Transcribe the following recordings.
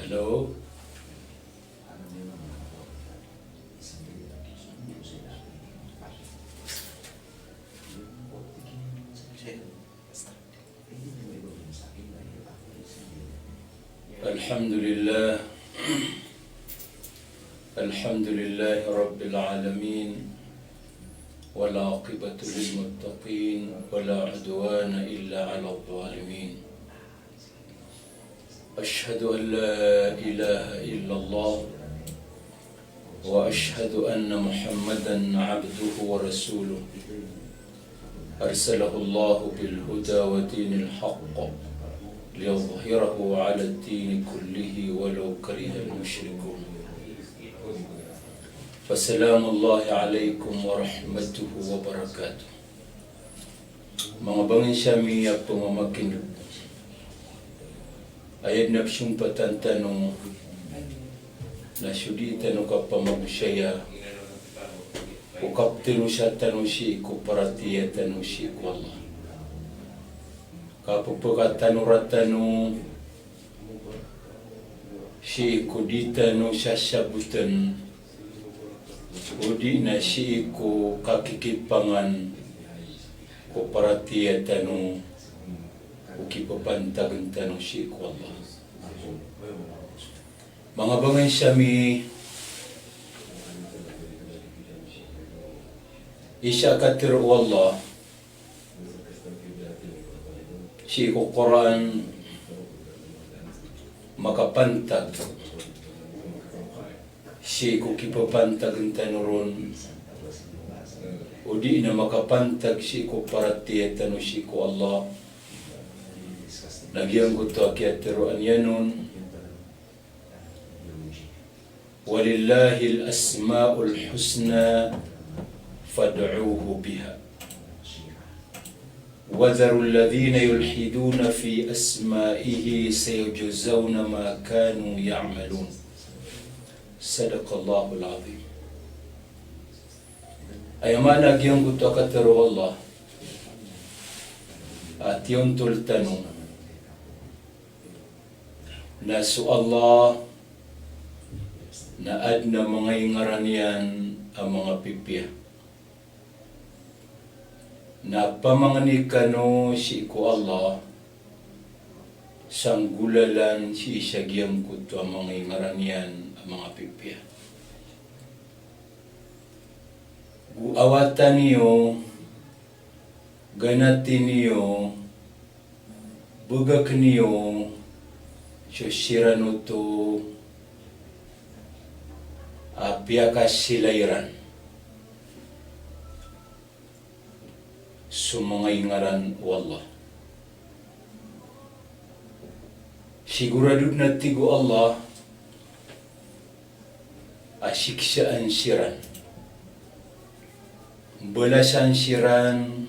Hello? Alhamdulillah. Alhamdulillah Rabbil Alamin. والعاقبة للمتقين ولا عدوان إلا على الظالمين. أشهد أن لا إله إلا الله وأشهد أن محمدا عبده ورسوله أرسله الله بالهدى ودين الحق ليظهره على الدين كله ولو كره المشركون. فسلام الله عليكم ورحمته وبركاته. Mga bangin siyami at pumamakinig. Ayad na psumpatan tanong na syudita no kapamagusyaya o kaptino siya tanong siya ko paratiya tanong siya ko Allah. Kapupagatan no siya ko dita no sasabutan o di na siya ko kakikipangan ko paratiya tanong o kipapantagan tanong siya ko Allah. Mga bangay siyami, isya katiro Allah, siya ko Quran makapantag, siya ko kipapantag ang tanuron, o di na makapantag siya ko paratiya tanong siya ko Allah. Nagyang ko ito akiyatiro anyanon, وَلِلَّهِ الْأَسْمَاءُ الْحُسْنَى فَادْعُوهُ بِهَا وَذَرُوا الَّذِينَ يُلْحِدُونَ فِي أَسْمَائِهِ سَيُجْزَوْنَ مَا كَانُوا يَعْمَلُونَ. صدق الله العظيم. Ayaman nagyang ko ito akiyatiro Allah at yung tultanong na su Allah na ad na mga ingaranian ang mga pipya. Na pamangani kano si ko Allah sanggulalan si isagyam ko to ang mga ingaranian ang mga pipya. Guawatan niyo, ganatin niyo, bugak niyo, susirano to piyaka silairan sumangaingaran wallah. Sigurado na tigo Allah asiksaan siran belasan siran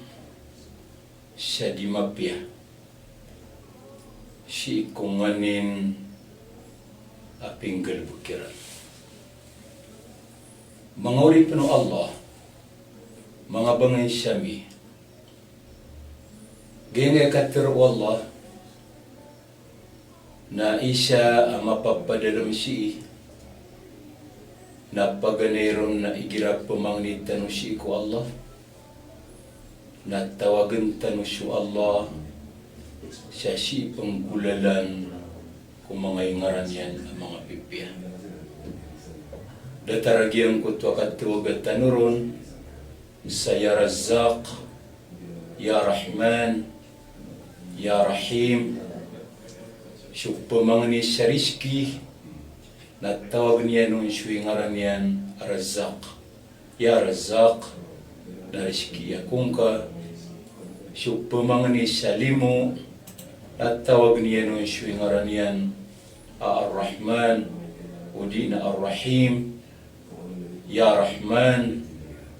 sa dimapya si kunganin apinggal bukiran. Mga urip no Allah, mga bangay siyami, gaya katiro Allah, na isa ang mapapadalam siya, na paganeron na igirap pamangni tanong siya ko Allah, na tawagan tanong siya Allah, siya siya panggulalan kung mga ingaran yan ang mga pipya. Dataragian ko ito akatuwagat tanuron sa Ya Razzaq, Ya Rahman, Ya Rahim, syupamangni sa rizki, natawag niya nung syuingaran yan Razzaq. Ya Razzaq, na rizki akong ka, syupamangni sa limo, natawag niya nung syuingaran yan Ar-Rahman, o di na Ar-Rahim. Ya Rahman,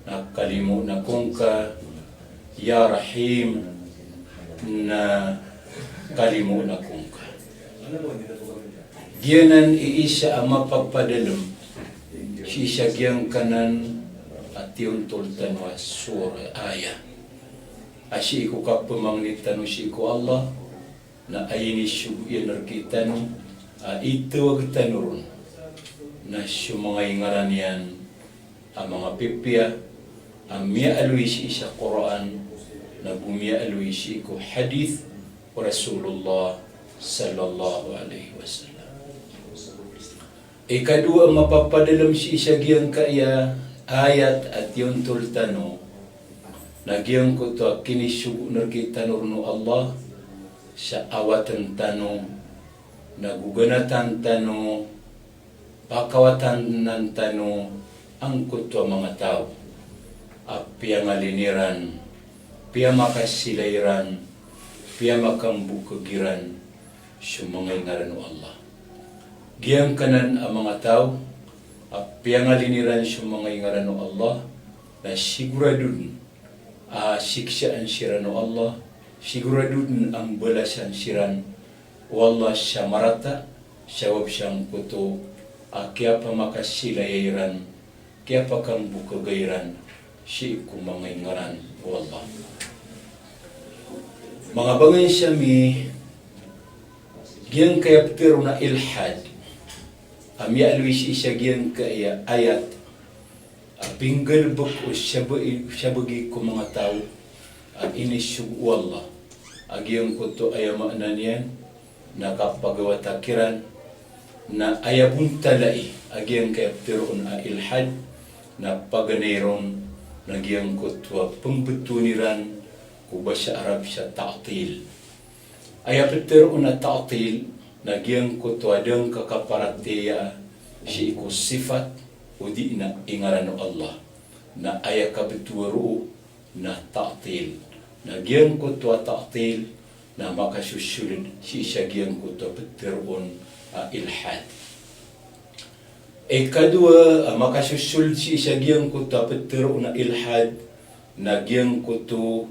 nakalimu na kong ka. Ya Rahim, na kalimu na kong ka. Giyanan iisa ang mapagpadalam, sisagyang kanan at yung tultan wa surah ayah. Asi ko kapamangnitan si ko Allah, na ayini siya narkitan Itawag tanurun na siya mga ingaran yan ang mga pipya ang miya-alwi siya Quran na bumiya-alwi siya ko hadith wa Rasulullah sallallahu alaihi wasallam. Ikadua mapapadalam siya giyang kaya ayat at yung tultano nagyang ko to kinisugo na kita no Allah sa awatan tano naguganatan tano pakawatan ng tano ang kuto mga tao apya maliniran pia makasilairan pia makambukagiran sumangay ngaran o Allah giyang kanan ang mga tao apya maliniran sumangay ngaran o Allah na siguradun siksaan siran o Allah siguradun ang balasan siran wallah siya marata, siyawab siyang kuto, kaya pa makasilairan, kaya pa kang bukagairan, siya kumangayngaran, wallah. Mga bangay siya giyang kayaptero na ilhad, alwi siya giyang kaya ayat, pinggalbuk o siya bagi ko mga tao, inisug wallah, agiyang kuto ayamaan yan, nakapagawa takiran na ayabun talai agiyang kayapteron ilhad na paganayron nagyang kutwa pembetuniran kuba sa Arab siya ta'til ayapteron na ta'til nagyang kutwa dang kakaparatiya si iku sifat o di na ingaran o Allah na ayakabituaro na ta'til nagyang kutwa ta'til na makasusulid si isagyang kuto peteron ilhad. Kadua makasusulid si isagyang kuto peteron ilhad nagyang kuto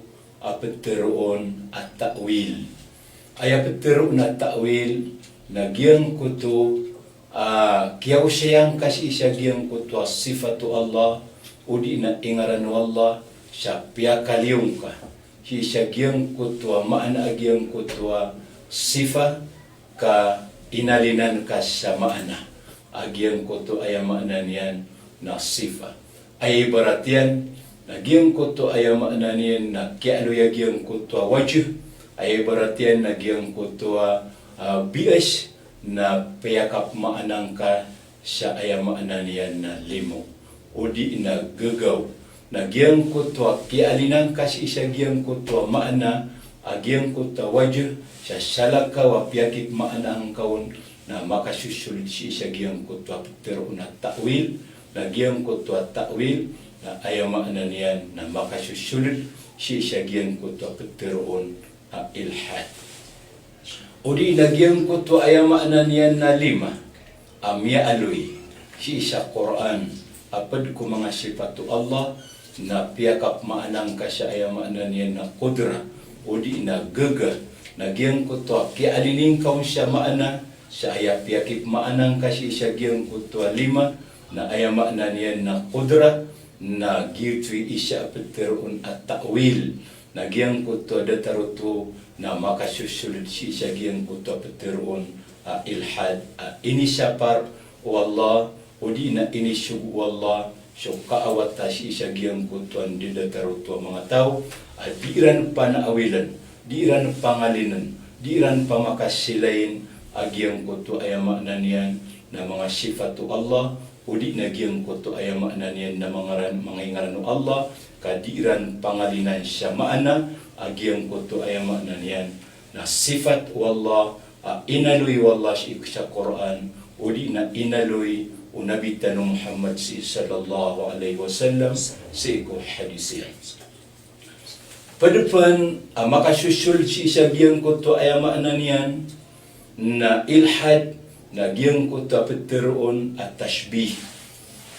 peteron ta'wil. Aya peteron ta'wil nagyang kuto kiyaw siyang kasi isagyang kuto sifatu Allah udi na ingaran Allah siya piyakaliyong ka. Si sagyang kutwa, maana agyang kutwa, sifa ka inalinan ka sa maana. Agyang kutwa ay maana niyan na sifa. Ay barat yan, nagyang kutwa ay maana niyan na kialo yagyang kutwa wajh. Ay barat yan, nagyang kutwa bias na payakap maanang ka sa ay maana niyan na limo. O di na gagaw. Nagyang kutwa kialinan kasi isagyang kutwa maana agyang kutwa wajh sa salaka wa piyakip maana ang kaon na makasusulid si isagyang kutwa pero na ta'wil nagyang kutwa ta'wil na ayaw maana niyan na makasusulid si isagyang kutwa pero ilhad o di nagyang kutwa ayaw maana niyan na lima amya aloy si isa Quran apad ko mga sifatu Allah na piyakap maanang ka siya ay maanan niya na kudra o di na gaga nagyang kutwa kialining kaun siya maana siya ay piyakip maanang ka siya gyang kutwa lima na ay maanan niya na kudra na gitwi isya peteron at ta'wil nagyang kutwa dataruto na makasusulid siya gyang kutwa peteron ilhad ini siya par wallah o di na inisug wallah so kaawat ta si isagyang kutuan di dataruto mga tao at diiran panaawilan, diiran pangalinan, diiran pamakasilayin agyang kutu ayamanan yan na mga sifatu Allah o di nagyang kutu ayamanan yan na mga ingaran Allah kadiiran pangalinan siya maana agyang kutu ayamanan yan na sifat wallah inaloy wallah sa Quran o di na inaloy o Nabi tanong Muhammad sallallahu alaihi wasallam sa iko hadis yan. Padapan makasusul si isagyang kuto ay maanan yan na ilhad na giyang kuto peteron at tashbih.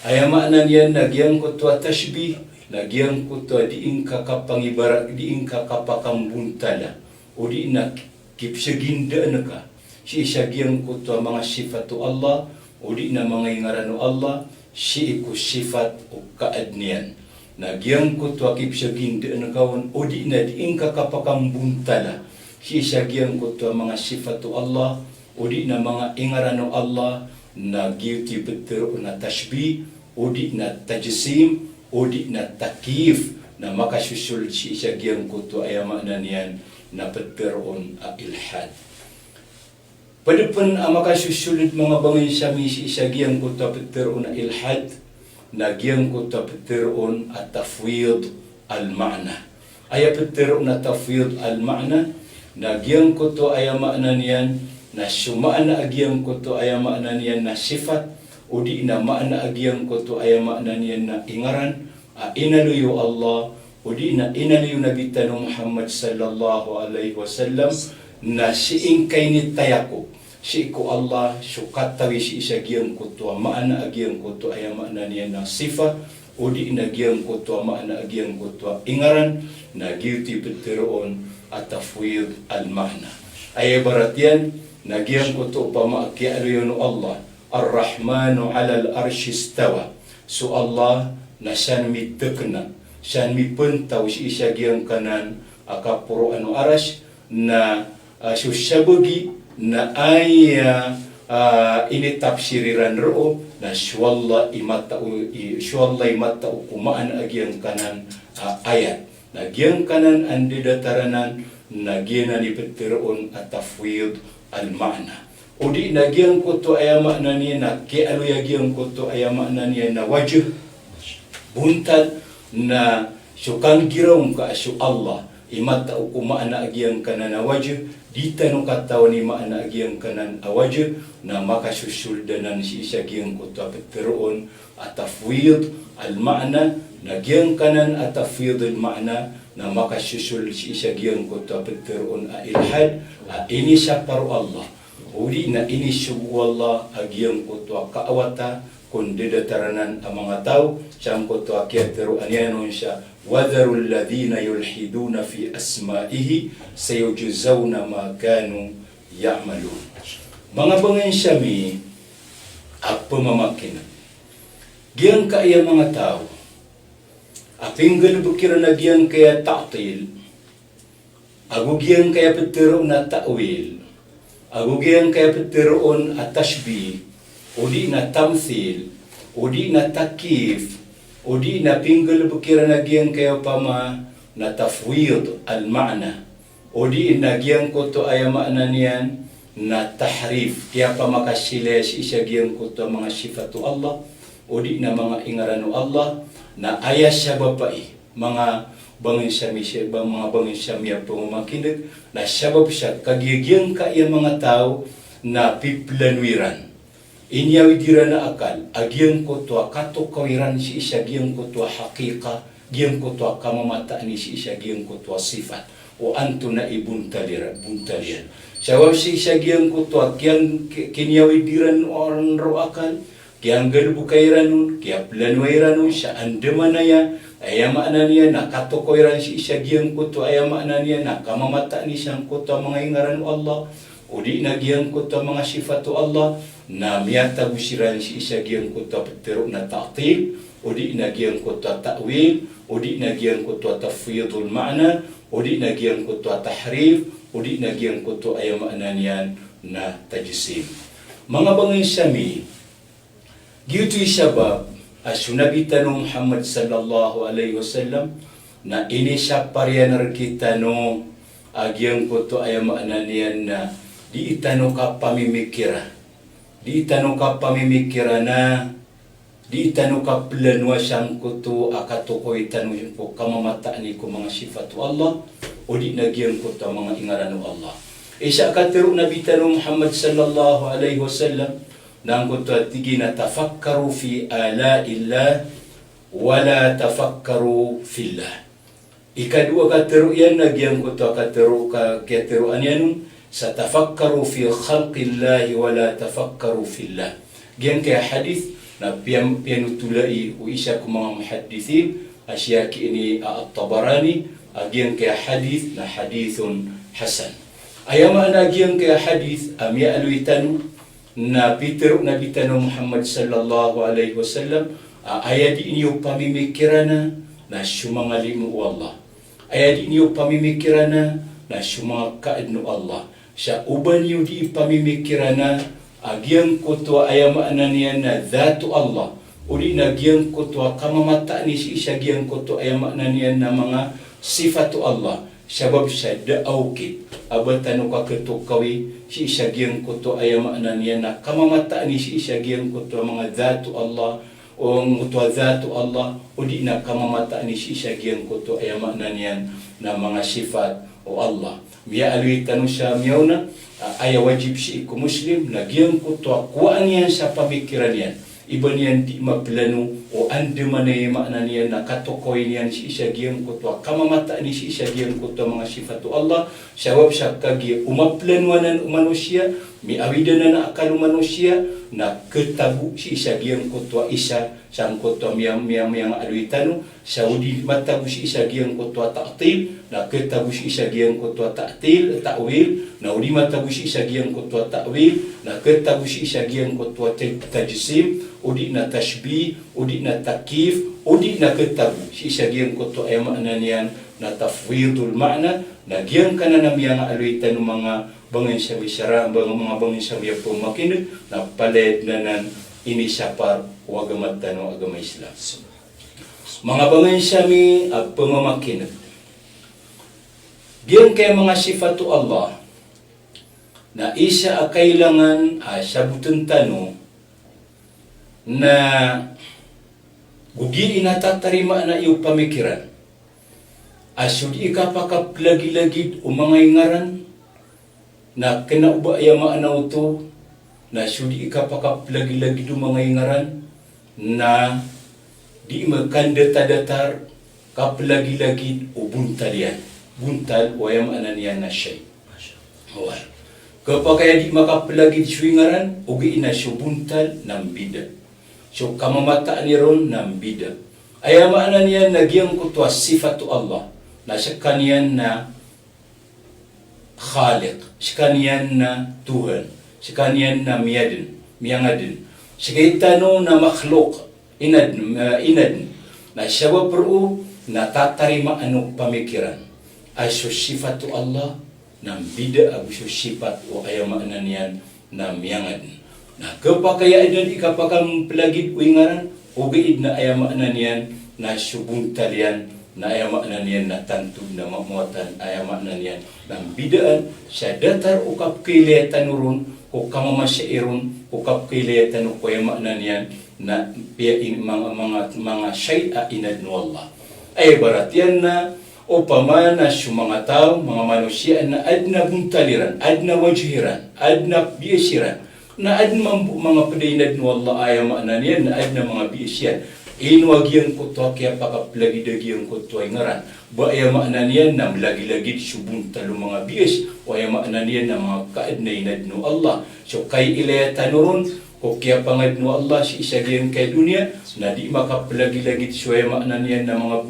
Ay maanan yan na giyang kuto at tashbih na giyang kuto diing kakapangibarak diing kakapakambuntala o di na kipsaginda na ka si isagyang kuto mga sifatu Allah o di na mga ingarano Allah, si iku sifat o kaadnian. Nagyang kutwa kipsagin di na kawan, o di na diing kakapakambuntala. Si isagyang kutwa mga sifat o Allah, udi na mga ingarano Allah na giuti beter na tashbih, udi na tajsim, udi na takif na makasusul si isagyang kuto ay makna niyan na beteron ilhad. Padapun makasusulit mga bangin sami si isagyang kuto beteron ilhad na giyang kuto beteron at-tafwid al-ma'na. Ay beteron na tafwid al-ma'na na giyang kuto ay makna niyan na sumana agyang kuto ay makna niyan na sifat, udi na makna agyang kuto ay makna niyan na ingaran, inaluyo Allah, udi na inaluyo Nabi Tanu Muhammad sallallahu alaihi wasallam na siing kay ni tayako, si ko Allah, sukatawi si isagyang kuto, makna agyang kuto ay makna niyan na sifat, udi na agyang kuto, makna agyang kuto ingaran, na giuti beteron at-tafwid al-ma'na. Ay barat yan, nagyang kuto pa maakialuyon Allah, Ar-Rahmanu alal arshi istawa. So Allah na siyan mitekna, siyan mipuntaw si isagyang kanan akapuro arash na susabagi na ay initapsiriran roo na syawalla imatao kumaan agyang kanan ayat. Nagyang kanan andi dataranan nagyan ni beteron at-tafwid al-ma'na. Udi nagyang kuto ay makna niya na kialo yagyang kuto ay makna niya na wajh buntad na sukang girong ka asyo Allah imatao ko maana agyang kanan na wajh dita no kataw ni maana agyang kanan awajh na makasusuldanan si isagyang kuto beteron at-tafwid al-ma'na nagyang kanan at-tafwid al-ma'na na makasusul si isagyang kuto beteron ilhad ini siya paro Allah. Uli na ini subu Allah agyang kuto kaawata kundi dataranan ang mga tao siyang kuto akyatero anyanon siya wadharul ladhina yulhiduna fi asma'ihi sayujuzawna ma kanu ya'malun. Mga bangin siyami at pamamakinan giyang kaya mga tao apinggal bukira na giyang kaya ta'til agugiyang kaya petero na ta'wil agugiyang kaya peteroon at tashbih, udi na tamthil, udi na takif, udi na pinggal bukira na giyang kaya pama na tafwid al-ma'na, udi na giyang kuto ay makna niyan na tahrif, kaya pa makasiles isa giyang kuto mga sifatu Allah, udi na mga ingarano Allah, na ayas siya bapai, mga bangin sami siya, mga bangin sami ang pumamakinig, na sabab siya kagigyang kaya mga tao na piplanwiran. Inyawi dira na akal, agyang kutwa katukawiran si isa gyang kutwa hakika, gyang kutwa kamamata ni si isa gyang kutwa sifat, o anto na ibuntaliran. Sabab si isa gyang kutwa, kiyang kinyawi diran orang ro akal, kiyang galbukairan nun, kiyang planwiran nun, siya andamanaya, ay makna niya na katukoyran si isagyang kuto ay makna niya na kamamata ni siyang kuto mga ingaran Allah udi na giyang kuto mga sifatu Allah na miyatabusiran si isagyang kuto pero na ta'til udi na giyang kuto ta'wil udi na giyang kuto tafwidul ma'na udi na giyang kuto tahrif udi na giyang kuto ay makna niya na tajsim. Mga bangin sami giyuto'y sabab Nabi Tanu Muhammad sallallahu alaihi wasallam na ini siya pariyanar kita no agyang kuto ay makna niyan na di itano ka pamimikira na di itano ka planwa siyang kuto akatuko itano yun po kamamata ni ko mga sifatu Allah o di nagyang kuto mga ingarano Allah. Isa katero Nabi Tanu Muhammad sallallahu alaihi wasallam nang kuto tigi na tafakkaru fi ala'illah wala tafakkaru fillah. Ikadua katero yan nagyang kuto katero anyanun sa tafakkaru fi khalqillahi wala tafakkaru fillah. Gyan kaya hadith na pianutulai o isa ko mga muhaddithin asya ki ini at-Tabarani agyan kaya hadith na hadithun hasan. Ayama na agyan kaya hadith amya aluitanu na Peter Nabi Tanu Muhammad sallallahu alaihi wasallam ayadi inyo pamimikirana na sumangalimu Allah. Ayadi inyo pamimikirana na sumangkaidnu Allah. Siya uban yu di pamimikirana agyang kutwa ayamaan niyan na dhatu Allah. Uli na gyang kutwa kamamata ni siya gyang kutwa ayamaan niyan na mga sifatu Allah. Sabab siya daawkit. Abatan ka ketukawi siya gyang kutwa ayamaan niyan na kamamata ni siya gyang kutwa mga dhatu Allah. O kutwa dhatu Allah. Uli na kamamata ni siya gyang kutwa ayamaan niyan na mga sifat o Allah. Miya aluitan siya miyaw na aya wajib si iku muslim na giyang kutwa kuwaan yan sa pamikiran yan. Iba niyan di maplano o ande manay makna niyan na katukoy niyan si isa giyang kutwa. Kamamata ni si isa giyang kutwa mga sifatu Allah. Sawab siya kagi umaplanuanan manusia, miawidanan na akal manusia, na ketabu si isa giyang kutwa isa sang kutwa miyang aluitano. Saudi matabu si isa giyang kutwa ta'til, na ketabu si isa giyang kutwa ta'til, ta'wil, na udi matabu si isa giyang kutwa ta'wil, na ketabu si isa giyang kutwa tajsim, udi na tashbih, udi na takif, udi na ketabu si isa giyang kutwa ay makna niyan na tafwidul makna, na giyang kananam yang aluitan ng mga bangin sa bisara, mga bangin sa biya pumakinig, na paled na nan inisapar o agamat tanong agama Islam. Mga bangin sa mi pumamakinig. Giyang kay mga sifatu Allah, na isa kailangan sabutan tanong, na gudi inatatarima na iyong pamikiran. Asudi ka pakaplagi-lagid o mga ingaran na kinauba maanaw to, na sudi ka pakaplagi-lagid o mga ingaran na di magkandata-datar kaplagi-lagid o buntal yan. Buntal o yamaanan yan na siya. Kapag kaya di makaplagid siya ingaran, ugi na siya buntal ng bida. So kamamataan ni ron ng bida. Ayamaan niya nagyang kutwa sifatu Allah. Na siya kaniyan na khaliq, siya kaniyan na Tuhan, siya kaniyan na miyangadin. Siya kaitano na makhluk, inad, na siya wapro na tatarima anong pamikiran. Ay so sifatu Allah na bida abu so sifat o ayamaan niyan na miyangadin. Na kapakayaan na di kapakang plagid uingaran, ugiid na ayamaan niyan na subuntal yan, na ayamakna niyan na tantub na mamuatan, ayamakna niyan ng bidaan sa datar o kapkilitan ron o kamamasairon o kapkilitan o ayamakna niyan na mga syai'a inadnu Allah. Ay barat yan na o pamana sa mga tao, mga manusia na adna buntaliran, adna wajhiran, adna biyasiran, na adna mga padainadnu Allah ayamakna niyan na adna mga biyasiran. Inwagyan ko to kaya pakaplagidagyan ko to ay ngaran. Ba ay makna niyan na lagi-lagi subun talo mga bias o ay makna niyan na mga kaadnay nadno Allah. So kay ilayatan ron o kaya pangadno Allah si isagyan kay dunia na di makaplagi-lagi so ay makna niyan na mga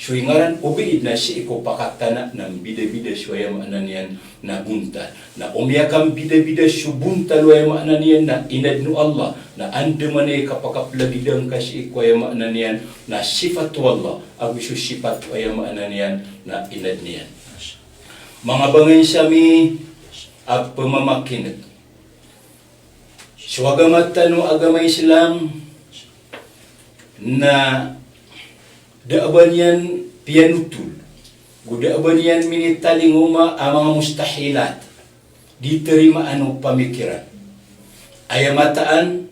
suy ngaran o biid na si iko pakatana ng bida-bida so ay makna niyan na bunta. Na umiyakang bida-bida subun talo ay makna niyan na inadno Allah. Na ande manay kapakaplagidang kasi ikwaya maana niyan na sifatu Allah, abiso sifat kwaya maana niyan na inad niyan. Mga bangin sami at pamamakinag. So agamat tanong agama Islam na daaban yan pianutul. Gudaaban yan minitalinguma ang mga mustahilat. Diterima ano pamikiran. Ayamataan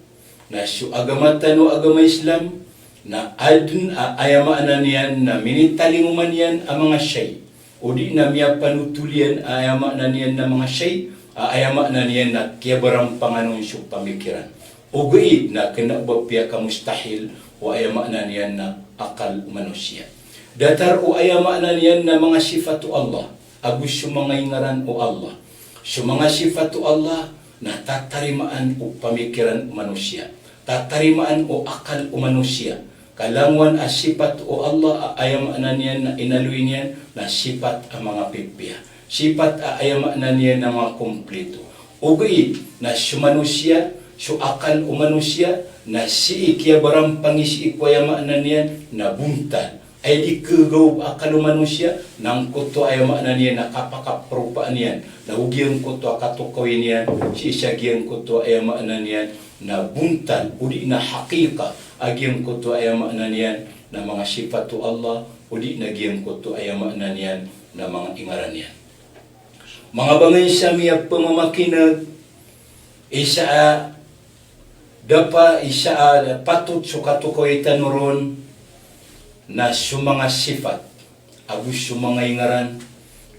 na su agamatan o agama Islam na adun ayamaan niyan na minitalinguman yan ang mga syay. O di na miya panutulian ayamaan niyan na mga syay, ayamaan niyan na kiyabarang panganon su pamikiran. O gaid na kinabapya ka mustahil o ayamaan niyan na akal manusia. Datar o ayamaan niyan na mga sifatu Allah, agus su mga ingaran o Allah. Su mga sifatu Allah na tatarimaan o pamikiran manusia. Tatarimaan o akal o manusia. Kalangwan as sipat o Allah ayamaan niyan na inaluin niyan na sipat ang mga pipya. Sipat ayamaan niyan na mga kompleto. Ugay na si manusia, si akal o manusia, na si ikya barang pangisi ikwayamaan niyan na buntan. ay di kegaw akal manusia nang kuto ay makna niya nakapakaperupaan niyan na ugian kuto akatukoy niyan si isyagian kuto ay makna niyan na buntan udi na hakika agian kuto ay makna niyan na mga sifat Allah udi na gian kuto ay makna niyan na mga ingaran niyan. Mga bangay sa miya pamamakinag isa patut sukatukoy tanuron na mga sifat agus mga ingaran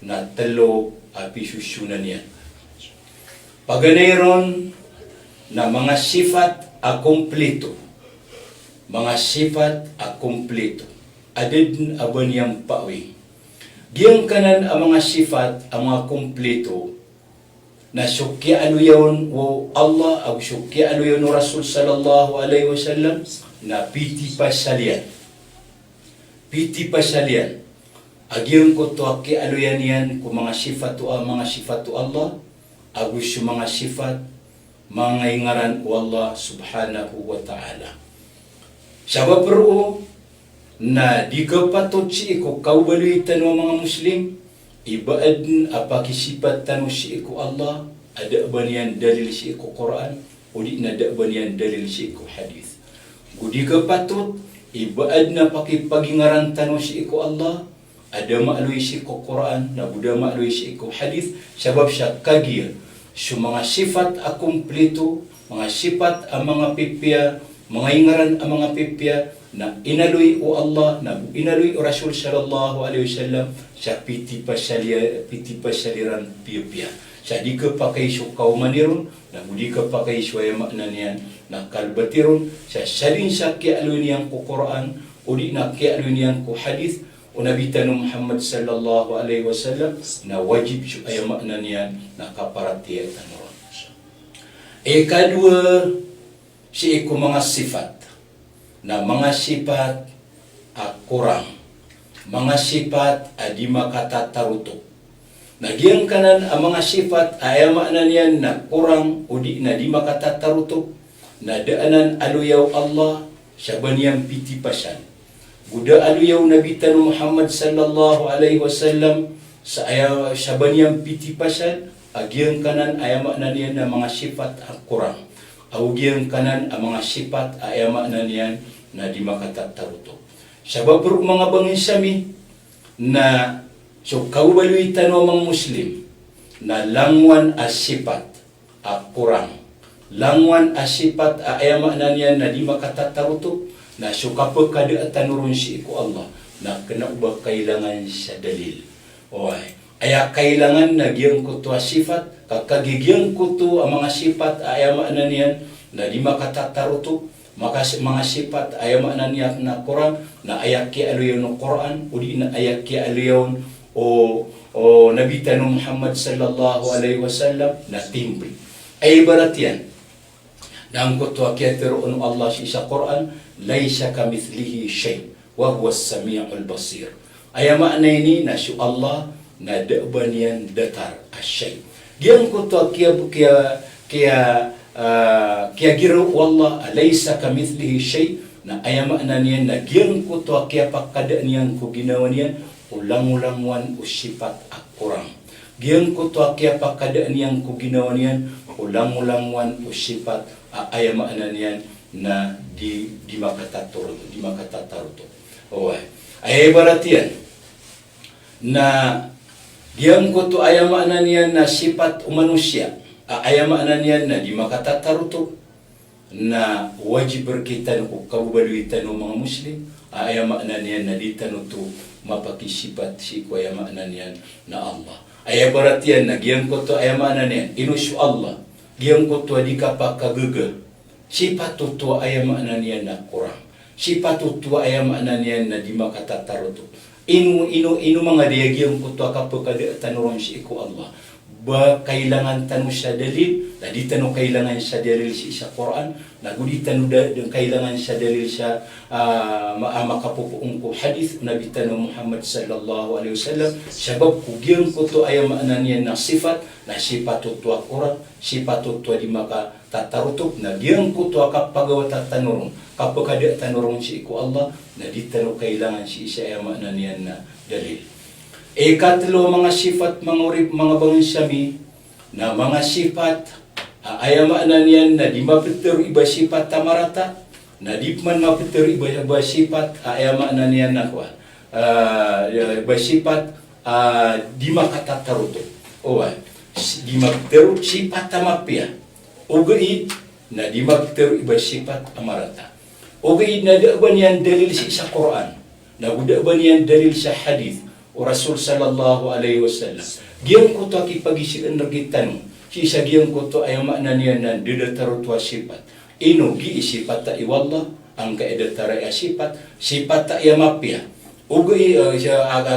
na telo api susunan yan. Paganayron na mga sifat akumplito. Mga sifat akumplito. Adid aban yang pawi. Giyang kanan ang mga sifat ang mga kumplito na syukya aluyon wa Allah o syukya aluyon Rasul sallallahu alaihi wasallam na piti pasalian. Piti pasalian. Agiyon ko to aki aluyan yan kung mga sifatu Allah agus mga sifat mga ingaran o Allah subhanahu wa ta'ala. Sabab pero na di kapatot si ko kaubaluitan ng mga Muslim ibaad apakisipat tanu si ko Allah ada banian dalil si ko Quran o di na da banian dalil si ko hadis. Gudi kapatot ibaad na pakipagingaran tanu si ko Allah ada ma'luy si ko Quran na buda ma'luy si ko hadis sabab siya kagiya so mga sifat akumplito mga sifat ang mga pipya mga ingaran ang mga pipya na inaluy o Allah na inaluy o Rasul sallallahu alaihi wasallam sa piti pasaliran pipya sa di ka pakai so kaumanirun na di ka pakai so ay makna niyan na kalbatirun sa salin sa kialuy niyang ko Quran o di na kialuy niyang ko hadis o Nabi Tanu Muhammad sallallahu alaihi wasallam na wajib so ay makna niyan na kaparatiya tanuron. Kadua si ko mga sifat na mga sifat kurang, mga sifat di makatataruto. Nagyang kanan ang mga sifat ay makna niyan na kurang o di na di makatataruto na daanan aluyaw Allah sa baniyang pitipasan. Buda aluyaw Nabi Tanu Muhammad sallallahu alaihi wasallam sa baniyang pitipasan agyang kanan ay makna niyan na mga sifat kurang. Augiang kanan ang mga sifat ay makna niyan na di makatataruto. Sabab mga bangin sami na so kaubaluitan ng mga Muslim na langwan as sifat kurang. Langwan as sifat ay makna niyan na di makatataruto na so kapag kadaatan si ko Allah na kanaubag kailangan sa dalil. Oy, aya kailangan na giyang ko to sifat kakagigyan ko to ang mga sifat ay makna niyan na di makatataruto maka mga sifat ay makna niya na Quran na ayaki aluyon ng Quran o di na ayaki aluyon o Nabi Tanu Muhammad sallallahu alaihi wasallam na timbre ay ibarat yan na ang kutwa kiatiroon Allah sa Quran laysa kamithlihi shay wa huwa as-sami'ul basir ay makna ini na si Allah na da'ban yan datar ashay giyang kutwa kaya giro wallah alaysa kamithlihi shay na ayama na niyan na giyang ko to kaya pakada niyan ko ginawa niyan ulang-ulangwan o sifat kurang giyang ko to kaya pakada niyan ko ginawa niyan ulang-ulangwan o sifat ayama na niyan na di makatataruto ay ibarat yan na giyang ko to ayama na niyan na sifat manusia ayama na niyan na di makatataruto na wajib kita ng kabubaluitan ng mga Muslim ayama na niyan na di tanuto mapakisipat si ko ayama na niyan na Allah ay barat yan na giyang ko to ayama na niyan inusyo Allah giyang ko to di kapakagaga si patuto ayama na niyan na kurang si patuto ayama na niyan na di makatataruto inu mga diagiyang ko to kapakadaatan ron si ko Allah ba kailangan tanu sa dalil na di tanu kailangan sa dalil sa Quran na gudi tanu kailangan sa dalil sa makapupuong ko hadith Nabi Tanu Muhammad sallallahu alaihi wasallam sabab kugyang ko to ay makna niyan na sifat na sifat tu Quran sifat tu di maka tatarutuk na giang ku tu kapagawa tatanurung kapakada tanurung si ku Allah na ditanu kailangan si isa makna niyan na dalil. Ikatlo mga sifat mga urip mga banginsami na mga sifat aya makna niyan na di mapeter iba sifat tamarata na di man mapeter iba sifat aya makna niyan na kwa iba sifat di makatatarutuk di magteru sifat tamapia ugaid na di magteru iba sifat amarata ugaid na da'ban yan dalil sa Quran na da'ban yan dalil sa hadith o Rasul sallallahu alaihi wasallam giyang ko to kipagisian nagitan si sa giyang ko to ay makna niya na didataru to sifat ino gi sifat ta iwallah ang kaidatara ya sifat ta ya mapia ugaid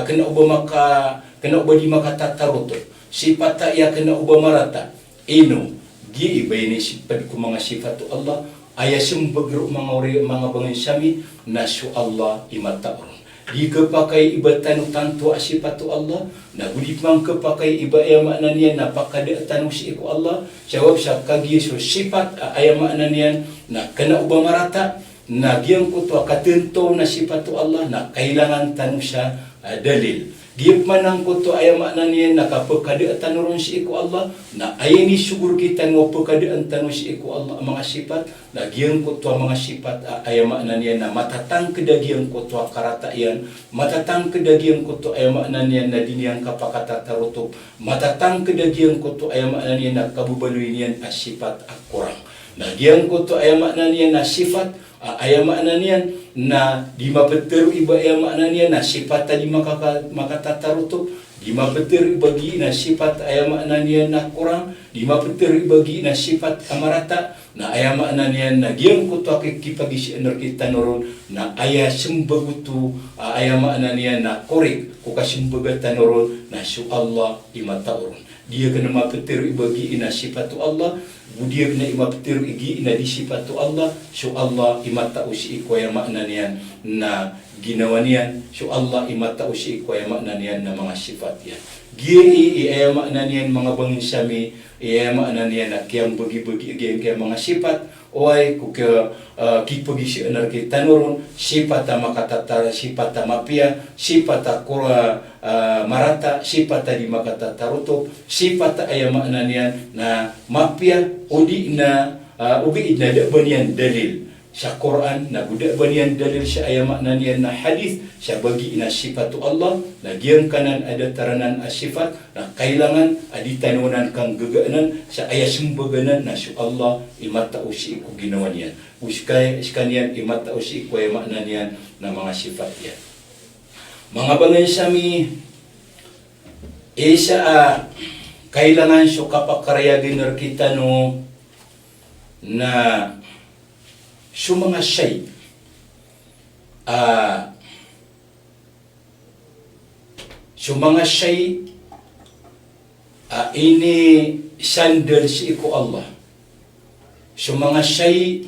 kena uba di makatataruto sifat ta ya kena uba marata ino gi ibayni sifat ko mga sifat tu Allah aya sumbagro mga banginsami na su Allah imataur di kepakai ibatan tantu sifat tu Allah na gudi mang kepakai iba aya makna niyan na pakada tanu si ku Allah jawab sa kagi su sifat aya makna niyan na kena uba marata na giyang ko to katento na sifat tu Allah na kailangan tanu sa dalil Giyap manang ko to ay makna niya nakapagkadaan tanurong si iku Allah na ay ni sugur kita ng pagkadaan tanong si iku Allah mga sifat na giyang ko to mga sifat ay makna niya na matatang kedagiyang ko to karata iyan matatang kedagiyang ko to ay makna niya na diniyang kapakatatarutok matatang kedagiyang ko to ay makna niya na kabubaluin niyan as sifat akurang na giyang ko to ay makna niya na sifat ay makna niyan na di mapeter iba ay makna niya na sifat di makatatarutok di mapeter bagi na sifat ay makna niya na kurang di mapeter bagi na sifat amarata na ay makna niya na giyang ko to kipagisi kita noron na aya sembagutu ay makna niya na korek ko kasimbaga noron na su Allah imataurun dia kena mapeter bagi na sifat Allah dia kena imapetir igi na di sifat Allah so Allah imata usi ko ya makna niyan na ginawa niyan so Allah imata usi ko ya makna niyan na mga sifat yan gi ay makna niyan mga bangin sami ay makna niyan na kiyang bagi-bagi kaya mga sifat oy ko kipagi si energi tanurun sifat makatata sifat mapia sifat kura marata sifat di makatataruto sifat ay makna niyan na mapia udi ina da banian dalil sa Quran na budak banian dalil sa ay makna niyan na hadis sa bagi ina sifat Allah na giyang kanan ada taranan sifat na kailangan adi tanunan kang gagaanan sa aya sumbaganan na su Allah imata usi ko ginawa niyan uskay iskanian imata usi ko ay makna niyan na mga sifat yan mga bangay sami isa kailangan so kapakarayagin kita no na so mga shay so mga shay ini sandal si iku Allah so mga shay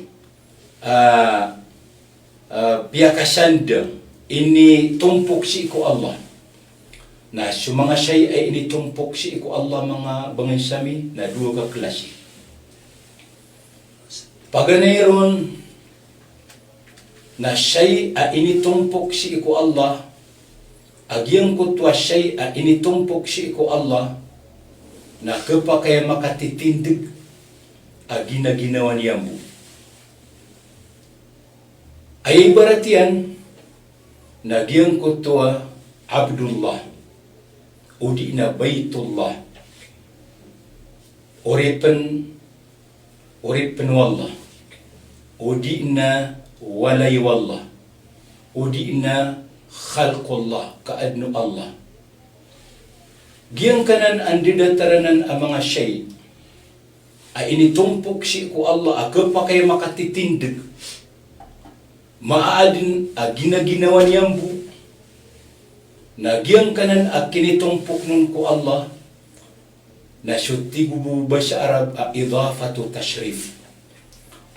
piyaka sandal ini tumpok si iku Allah na so mga shay ay ini tumpok si iku Allah mga banginsami na dua ka klase paganayron na shay ini tumpok si iku Allah agyang kutwa shay ini tumpok si iku Allah na kapakaya makatitindig ginaginawa niya mo ay baratian na agyang kutwa Abdullah udi na Baitullah oripen wallah udi na walay wallah udi na khalqullah kaadno Allah giyang kanan andi dataranan ang mga shay ay initumpok si ku Allah kapakay makatitindig maadin ginaginawa niyang bu na giyang kanan kinitumpok nun ku Allah na syuti gububa sa Arab idafatu tashrif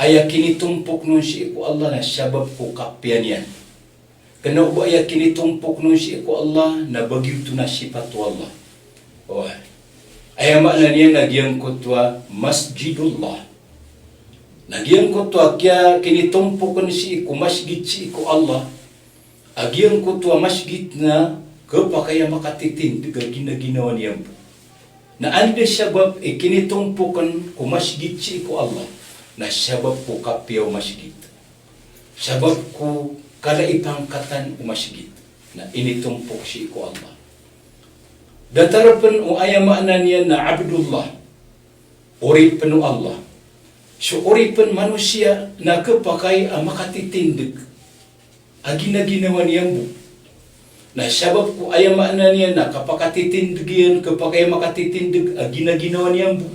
ay kinitumpok nun si ku Allah na sabab ko kapyan yan kena ba ay kinitumpok nun si ku Allah na bagyo to na sifat Allah Ayam makna niya nagyang kutwa masjidullah. Nagyang kutwa kya kinitumpukan si iku masjid si iku Allah. Agyang kutwa masjid na kapakaya makatitin tiga gina-ginawan niya po. Na anda sabab ikinitumpukan ku masjid si iku Allah. Na sabab ku kapiyaw masjid. Sabab ku kalaipangkatan u masjid. Na initumpuk si iku Allah. Datarapan o ayam makna niya na abdullah. Uripan o Allah. So uripan manusia na kapakai makatitindig. Agina-ginawan niya po. Na sabab ko ayam makna niya na kapakatitindig yan, kapakai makatitindig, agina-ginawan niya po.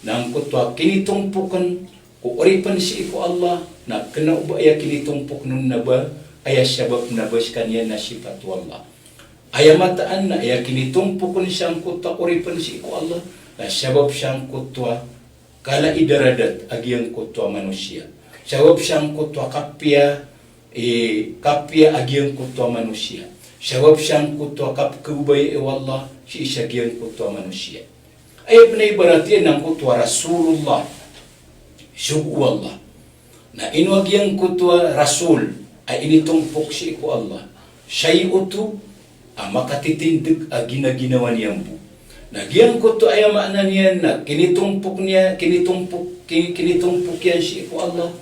Nang kutwa kinitumpukan ko uripan si iku Allah na kinaubaya kinitumpuk nun na ba ay sabab na bas kanya na sifat wallah. Ay mataan na ay kinitumpuk nun siyang kutwa uripan si iku Allah na sabab siyang kutwa kala idaradat agyang kutwa manusia. Sabab siyang kutwa kapya agyang kutwa manusia. Sabab siyang kutwa kapkubay wallah si isa agyang kutwa manusia. Ay pinaibaratian ng kutwa Rasulullah. Sugu Allah. Na inuagyang kutwa Rasul ay initumpok si iku Allah. Siya'y uto makatitindig ginaginawa niyang bu. Nagyang kutwa ay makna niya na kinitumpok yan si iku Allah.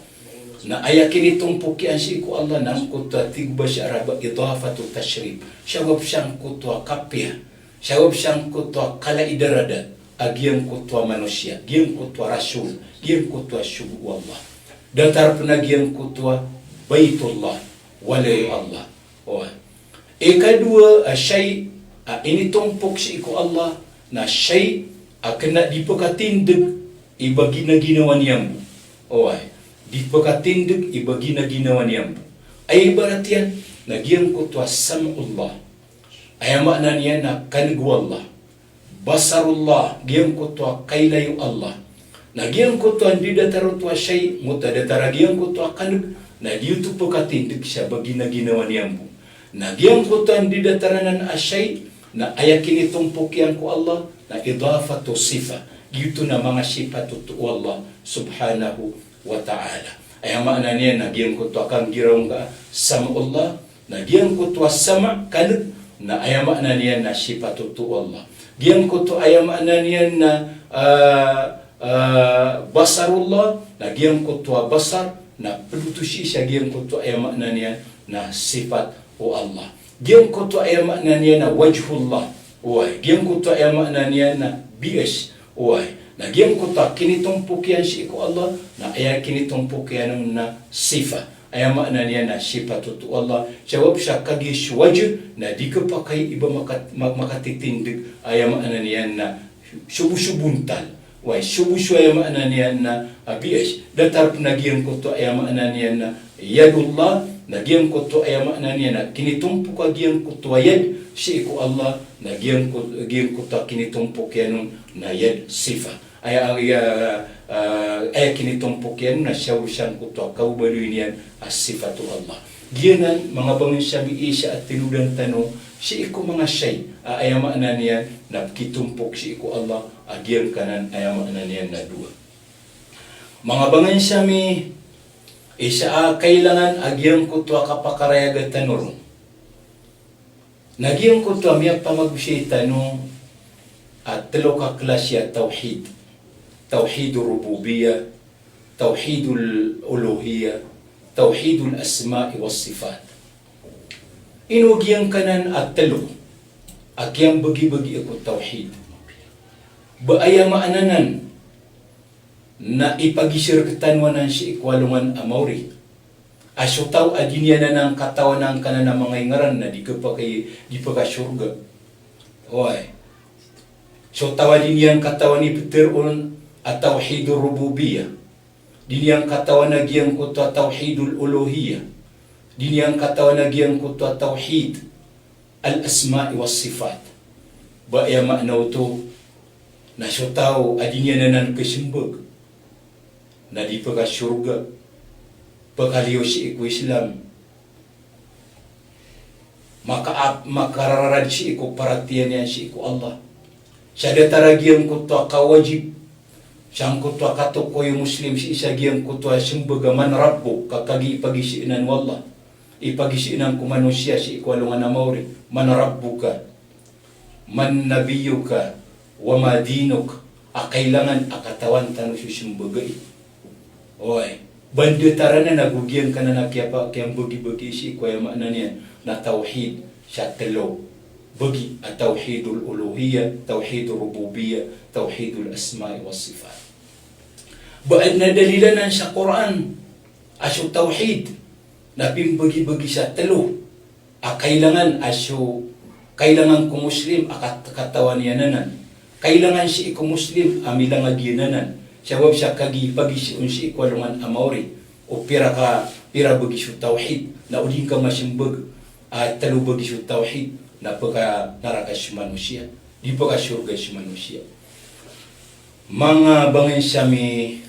Na aya kinitumpok yan si iku Allah ng kutwa tigba si Araba idhafatu tashrib. Siyawab siyang kutwa kapya. Siyawab siyang kutwa kalaidarada. Agyang kutwa manusia, gyang kutwa rasul, gyang kutwa syubu Allah. Datar penagyang kutwa baitullah, walay Allah. Ikadua, syai ini tumpuk si iku Allah na syai kena dipakatindig ibagina-ginawan niyambu. Dipakatindig ibagina-ginawan niyambu. Ay ibaratian, nagyang kutwa sam'ullah. Ay makna niya na kanigwa Allah. Basarullah, giyang kutwa kailayu Allah. Na giyang kutwa hindi datarutwa siya'y mutadatar giyang kutwa kanug na diyuto pakatindig siya bagina-ginawa niyang po. Na giyang kutwa hindi dataranan asya'y na ayakin itumpok yan ko Allah na idhafatu sifa. Diyuto na mga sifatu Allah subhanahu wa ta'ala. Ay makna niya na giyang kutwa kang giraw nga sam'ullah. Na giyang kutwa sama' kanug na ay makna niya na sifatu Allah. Giyang kuto ay makna niyan na basarullah, na giyang kuto basar, na pelutusi siya giyang kuto ay makna niyan na sifat o Allah. Giyang kuto ay makna niyan na wajhullah, giyang kuto ay makna niyan na bias, na giyang kuto kinitumpuk yan si iku Allah, na ay kinitumpuk yan na sifat. Ay makna niya na sifatu Allah. Jawab siya kagis wajh na di kapakai iba makatitindig. Ay makna niya na subu-subuntal. Subu-su ay makna niya na abiyas. Datar nagyang ko to ay makna niya na yadullah. Nagyang ko to ay makna niya na kinitumpuk nagyang ko to yad si iku Allah. Nagyang ko to kinitumpuk yan na yad sifa. Ay kinitumpok yan na siyang kuto kaubaluin yan as sifatu Allah. Giyanan mga bangin sabi isa at tinudan tanong si iku mga siyay ayama na niyan na kitumpok si iku Allah agyan kanan ayama na niyan na dua. Mga bangin sami isa kailangan agyan kuto kapakarayagat tanong. Nagyang kuto miyak pamagusay tanong at telo ka klasya tawhid. توحيد الربوبية توحيد الألوهية توحيد الأسماء والصفات إنو جيان كنان أتلو أكيان بغي أكو التوحيد بأيا معنانان na ipagisirkatan wanan si ikwalungan amawri. Aso tao adinya na ng katawan ng kanan ng mga ingaran na di pa surga. So tawa din yang katawan ni Peterun at tawhidul rububiyah. Din yang katawan na giyang ko to tawhidul uluhiyah. Din yang katawan na giyang ko to tawhid al-asma'i was sifat. Ba ya makna to na so tao adinya na ng kasimbag na di pa surga. Pagkaliw si iku Islam. Makararad si iku paratian yan si iku Allah. Syada taragiang kutwa kawajib. Siyang kutwa katukoy muslim si isagiang kutwa simbaga man rabbo kakagi ipagisiinan wallah. Ipagisiinan ko manusia si ikwalungan na mauri. Man rabbuka, man nabiyuka, wa madinuk. Kailangan akatawan tanu si simbagay. Oy, bandetara na nagugian ka na nakiapa kayang bagi-bagi si ikwaya makna niya na tawhid siya telo. Bagi at-tawhidul uluhiyya, tawhidul rububiyya, tawhidul asma'i was sifat. Baad na dalilanan sa Quran asyo tawhid na pimbagi-bagi sa telo. Kailangan asyo kailangan ko muslim katawan yananan. Kailangan si iko muslim amilang aginanan. Sabab siya kagi pagi si unsi ikwalungan amawri o pira bagi sa tawhid na udin ka masimbag at talo bagi sa tawhid na pagka narakas manusia, di pagka surga si manusia. Mga bangin sami,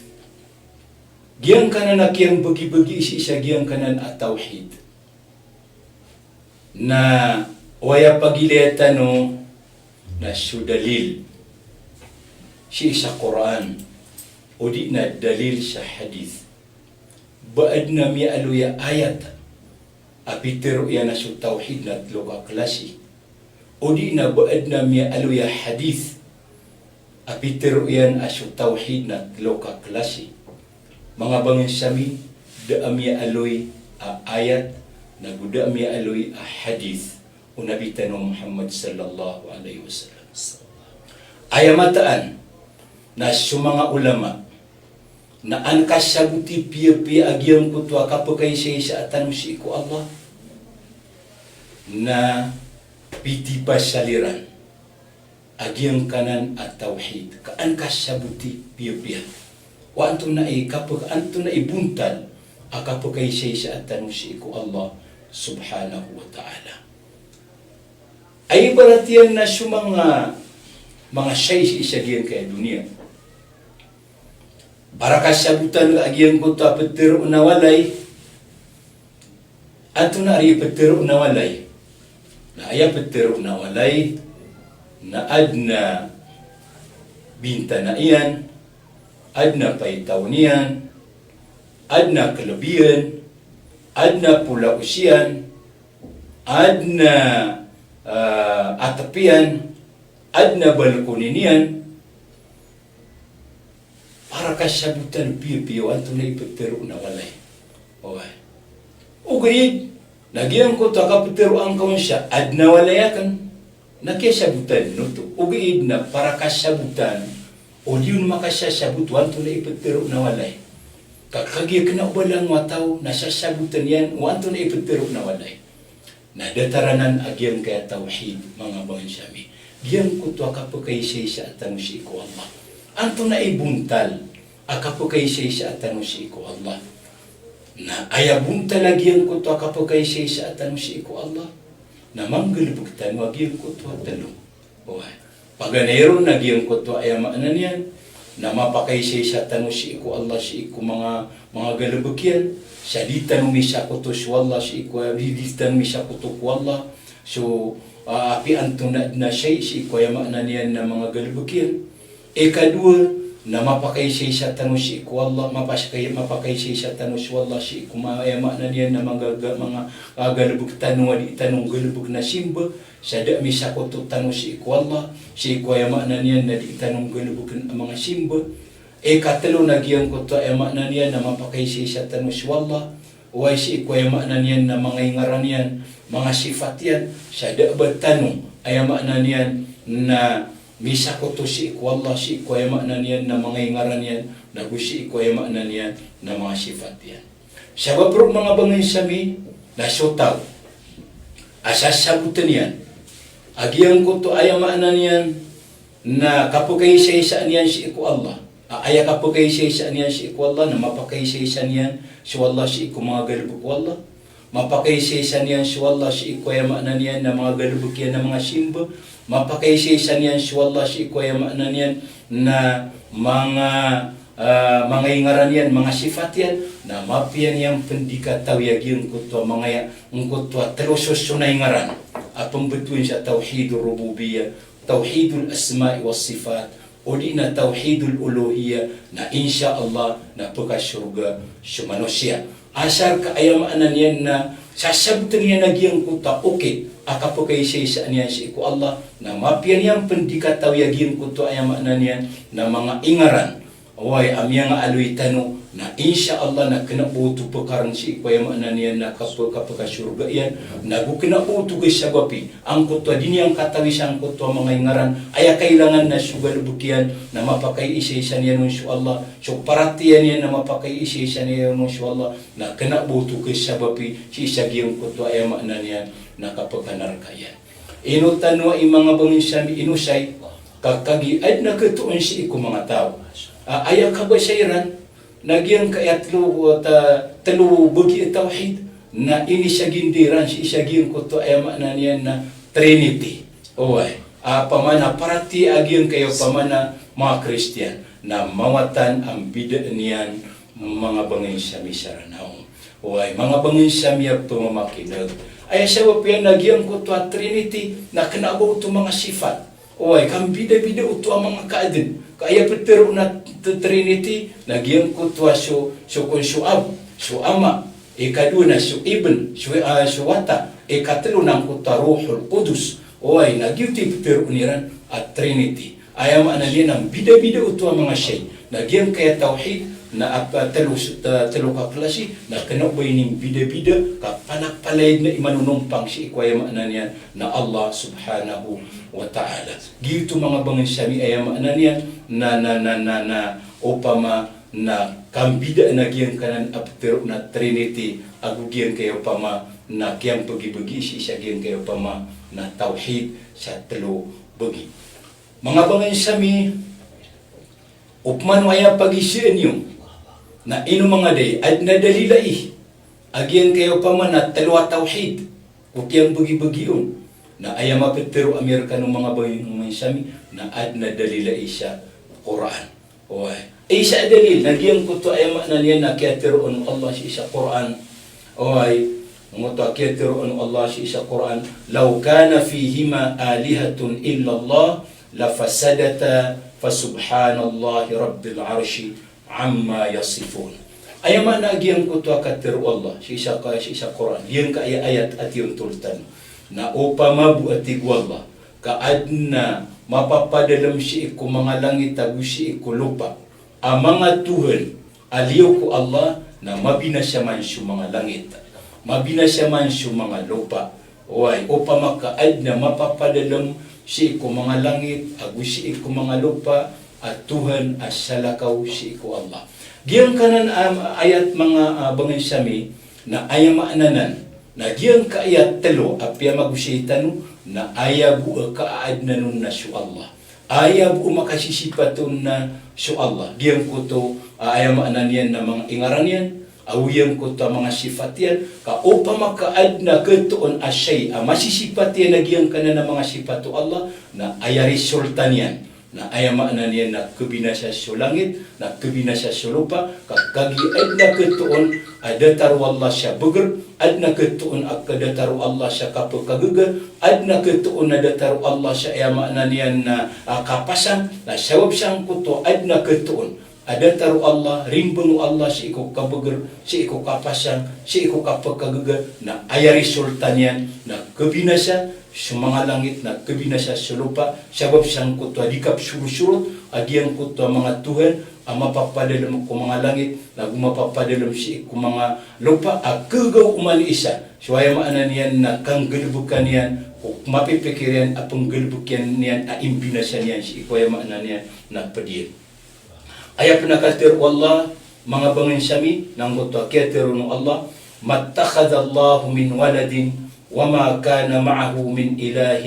giyang kanan na kiyang bagi-bagi isa giyang kanan at tawhid. Na waya pagileta no, na sudalil. Si sa Quran, o di na dalil sa hadith. Baad na mi aluya ayat, apitero yan na sa tawhid na tloka klase. O di na baad na mi aluya hadith, apitero yan na sa tawhid na tloka klase. Mga bangin sami, da mi aluy ayat, na guda mi aluy hadith, o nabitan ng Muhammad sallallahu alaihi wasallam. Ayamataan, na sa mga ulama, na an kasabuti piya-piya agyang kutwa kapagay siya sa atan si ko Allah na piti pasaliran agyang kanan at tawhid kaan kasabuti piya-piya wa anto na kapag anto na ibuntal kapagay siya sa atan si ko Allah subhanahu wa ta'ala ay baratiyan na sa mga siya isa diyan kaya dunia. Para kasabutan ka agyang ko ta petero na walay ato na ari petero na walay na aya petero na walay na adna binta na iyan adna paitaw niyan adna kalabiyan adna pula usian adna atapian adna balkonin niyan para kasabutan piyo-piyo anto na ipetero na walay. Okay. Ugayid, nagyang ko ta kapetero ang kaon siya, ad na walayakan, nakisabutan no to. Ugayid na para kasabutan, o diyon makasasabut, anto na ipetero na walay. Kakagya ka na walang wataw, nasasabutan yan, anto na ipetero na walay. Nadataranan agyang kaya tawhid, mga bangin sami. Giyang ko to kapagkaysay sa atang si ko Allah. Anto na ibuntal, akapukaysay sa atan si ko Allah. Na ayabuntal lagyan ko to akapukaysay sa atan si ko Allah. Na manggalbugtan, wagyan ko to talo. Paganero, nagyan ko to ayamaan yan. Na mapakaysay sa atan si ko Allah, si ko mga galabagyan. Sa ditan umisa ko to si Allah, si ko ditan umisa ko to ko Allah. So, api anto na siya, si ko ayamaan yan na mga galabagyan. Ikadua, na mapakaysay sa tanong si iku Allah, mapakaysay sa tanong si Allah, si iku mayama na niya na mga galubog tanong, di tanong galubog na simba, sa dami sa kuto tanong si iku Allah, si iku ayama na niya na di tanong galubog na mga simba. Ikatalo, nagyang kuto ayama na niya na mapakaysay sa tanong si Allah, uway si iku ayama na niya na mga ingaran yan, mga sifat yan, sa dabat tanong ayama na niya na misa ko to si iku Allah, si iku ayama na niyan na mga ingaran yan, nagusi iku ayama na niyan na mga sifat yan. Sabab ro mga bangay sami, nasotaw, asasabutan yan. Agyang ko to ayama na niyan na kapagkaysay-saan niyan si iku Allah. Aya kapagkaysay-saan niyan si iku Allah, na mapakaysay-saan niyan si Allah, si iku mga galubog Allah. Mapakaysay-saan niyan si Allah, si iku ayama na niyan na mga galubog yan na mga simba. Mapakaysaysan yan si Allah, si iku ayama na niyan na mga ingaran yan, mga sifat yan, na mapian yang pendikataw yagin kutwa mga yang kutwa telusos na ingaran. At pembetuin sa tawhid rububiyya, tauhidul asma'i was sifat o di na tauhidul uluhiyya na insya Allah na pagkasurga sa manusia. Asar ka ayamaan yan na sasabtan niya nagyang kuta, okay, akapagay siya niyan si iku Allah, na mapian yang pendikataw yagin kuta ayamaan yan na mga ingaran, away amya nga aloy tano, na insya Allah na kinabuto pagkarang si iku ayamaan yan na kapagkasurga yan, na kinabuto kay sabapi, ang kuta din yang katawi siyang kuta mga ingaran, ay kailangan na sugal bukyan na mapakay isa niya nun si Allah, so paratiyan niya na mapakay isa niya nun si Allah, na kinabuto kay sabapi, si isagyang kuta ayamaan yan, na kapagkanarkayan. Inutan mo ang mga banginsami inusay, kakagiad na katuon si iku mga tao. Ayak kabasayran, nagyang kayatlo talo bagi tawhid, na inisagindiran si isagin kuto ayamaan yan na Trinity. Oy, pamana parati agyang kayo pamana mga Christian, na mawatan ang bida niyan mga banginsami saranaw. Oy, mga banginsami ang pumamakinag. Ay sabab yan nagyang kuto Trinity na kinabaw ito mga sifat. Oy, kang bida-bida ito ang mga kaadin. Kaya petero na Trinity, nagyang kuto so ab, so ama, ikaduna so ibn, so wata, ikatlo ng kuto Ruhul Qudus. Oy, nagyuti petero niran at Trinity. Ayaw maanalin ang bida-bida ito ang mga siyay. Nagyang kaya tawhid, na talo ka klase na kanabay ning bida-bida ka panagpalaid na imanunumpang si ikwayamanan yan na Allah subhanahu wa ta'ala. Gito mga banginsami ayamanan yan na upama na kambida na giyang kanan aptero na Trinity agugiyang kayo pama na kiyang pagi-bagi siya giyang kayo pama na tawhid sa talo bagi. Mga banginsami upman waya pag-isian yung na ino mga day at nadalilai agyan kayo pa man at talwa tawhid o kiyang bagi-bagiyon na ayam apetero Amerika ng mga banginsami na ad nadalilai siya Quran. Oy, isa dalil nagyang kuto ayam na niya na kiyateroon Allah si isa Quran. Oy, nguto kiyateroon Allah si isa Quran, law kana fihima alihatun illa Allah la fasadata fasubhanallahi rabbil arshi amma yasifun. Ayaman na agyan ko to akatiru Allah si isa Quran yan ka ayat at yung tultan na upamabu at igwalla kaadna mapapadalam si iku mga langit agu si iku lupa ang mga Tuhan aliw ko Allah na mabinasyaman siya mga langit mabinasyaman siya mga lupa Oy, upamakaad na mapapadalam si iku mga langit agu si iku mga lupa at Tuhan asalakaw si iku Allah. Giyang kanan ayat mga banginsami na ayamaananan na giyang kaayat talo apya magusitano na ayabu kaadnanon na si Allah. Ayabu makasisipatun na si Allah. Giyang kuto ayamaanan yan na mga ingaran yan. Awiyang kuto mga sifat yan. Kaupa makaad na ketoon asyay masisipat yan na giyang kanan na mga sipatu Allah na ayarisultan yan. Na ayamaan niya na kabinasa sa langit, na kabinasa sa lupa, kakagiad na katuon, adataru Allah siya bugar, ad na katuon akadataru Allah siya kapagkaguga, ad na katuon na dataru Allah siya ayamaan niya na kapasan, na sawab siyang kuto, ad na katuon, adataru Allah, rimbang Allah si ikaw kabugar, si ikaw kapasan, si ikaw kapagkaguga, na ayarisultan yan, na kabinasa, sa mga langit na kabinasa sa lupa, sabab siyang kuto adikap surut-surut, adiyang kuto mga Tuhan, ang mapapadalam ko mga langit, na gumapapadalam si ko mga lupa, kagaw umali isa. So ay maanan yan na kang galibukan yan, o mapipikiran apang galibukan yan, imbinasa niyan si ko ay maanan yan na padiyan. Ay pinakatir Allah, mga banginsami, nang kuto kiatiro ng Allah, mattakhadallahu min waladin, وما كان معه من إله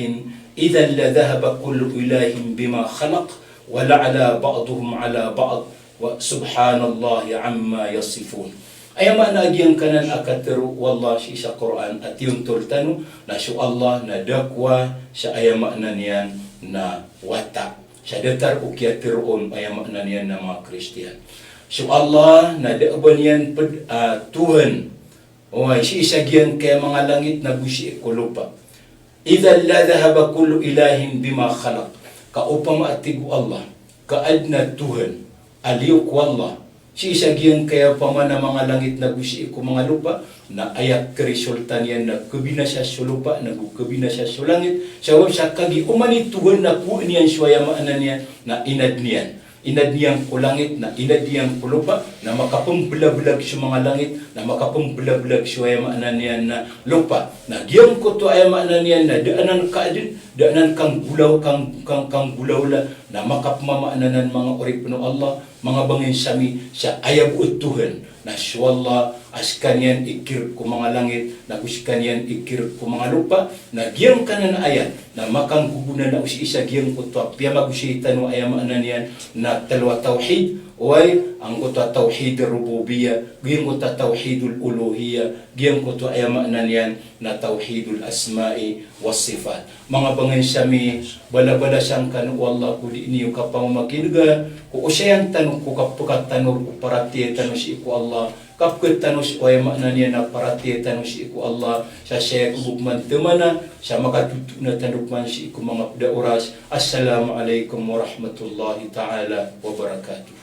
إذا لذهب كل إله بما خلق ولعلى بعضهم على بعض وسبحان الله عما يصفون. Ayama na agyan kanan akatiru wallah sa Quran at yung tultano na si Allah na dakwa sa ayama na niyan na wata. Sa datar ukiatiroon ayama na niyan na mga Kristiyan. Si Allah na daaban yan Tuhan. O si isagyan kaya mga langit na busi ko lupa. idhan la dhahaba kullu ilahin bima khalaq. Kaupama atigu Allah, kaadna Tuhan, aliw ko Allah, si isagiyan kaya pamana mga langit na gusi ko mga lupa, na ayak kerisultan yan na kabinasya sa lupa, na kabinasya sa langit, sa wabsa kagi umani Tuhan na po niyan suwaya maanan niyan, na inad niyan. Inad niyang ko langit, na inad niyang ko lupa, na makapambula-bulag sa mga langit, na makapambula-bulag sa ay maanan niyan na lupa. Na giyang ko to ay maanan niyan na daanan ka din, daanan kang gulaw, kang gulaw la, na makapmamaanan mga orip no Allah, mga bangin sami sa ayab Tuhan, na suwallah as kanyan ikir ko mga langit, na us kanyan ikir ko mga lupa, na giyang kanan ayat, na makang gugunan na usi-isa giyang ko to, piya magusitan no ayamaanan yan, na talwa tauhid, way ang ko to tauhid rububiyya, giyang ko to tauhidul uluhiyya, giyang ko to ayamaanan yan, na tauhidul asma'i was sifat. Mga bangin sami, bala-bala siyang kanu Allah ko di niyo kapamakinga, ko usayan tanong ko kapukat tanor ko parati tanong si ko Allah, kapkat tanong si ko ay makna niya na parati tanong si ko Allah, siya kubugman temana, siya makatutuk na tanong man si ko mga oras. Assalamualaikum warahmatullahi ta'ala wabarakatuh.